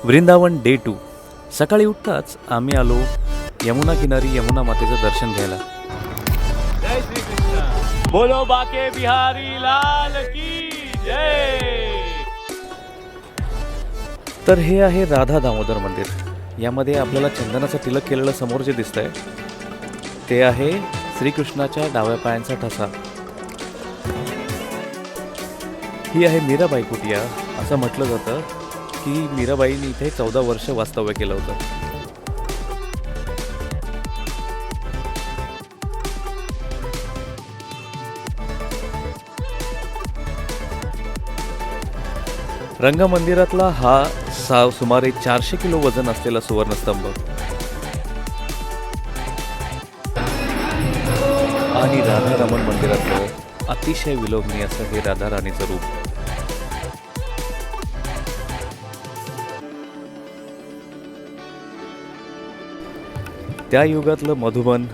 Vrindavan day 2. सकाळी उठताच आम्ही आलो यमुना किनारी यमुना मातेचं दर्शन घ्यायला. जय श्री कृष्ण. बोलो बाके बिहारी लाल की जय. तर हे आहे राधा दामोदर मंदिर. यामध्ये आपल्याला चंदनाचं तिलक केलेलं समोर जे दिसतंय ते आहे श्रीकृष्णाच्या डाव्या पायांचा ठसा. ही आहे मीराबाई कुटिया. असं म्हटलं जातं की मीराबाईंनी इथे 14 वर्ष वास्तव्य केलं होतं. रंगमंदिरातला हा सुमारे 400 किलो वजन असलेला सुवर्णस्तंभ आणि राधारमण मंदिरातलं अतिशय विलोभनीय असं हे राधा राणीचं रूप. त्या युगातलं मधुबन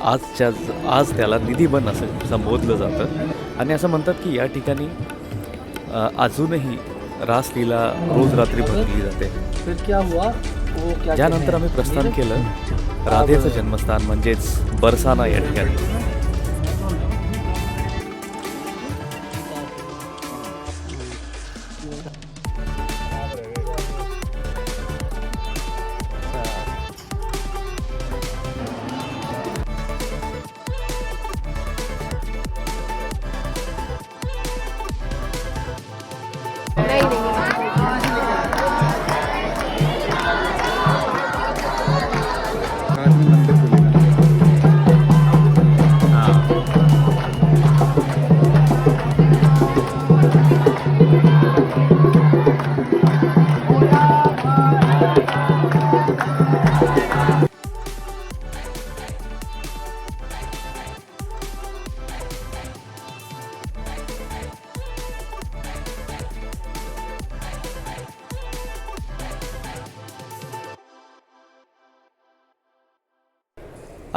आज त्याला निधिबन असं संबोधलं जातं आणि असं म्हणतात की या ठिकाणी अजूनही रासलीला रोज रात्री भरली जाते. ज्यानंतर आम्ही प्रस्थान केलं राधेचं जन्मस्थान म्हणजेच बरसाना या ठिकाणी.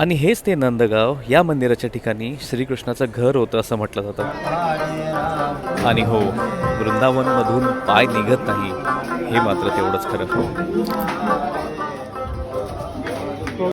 आणि हेच ते नंदगाव. या मंदिराच्या ठिकाणी श्रीकृष्णाचं घर होतं असं म्हटलं जातं. आणि हो, वृंदावनमधून पाय निघत नाही हे मात्र तेवढंच खरं.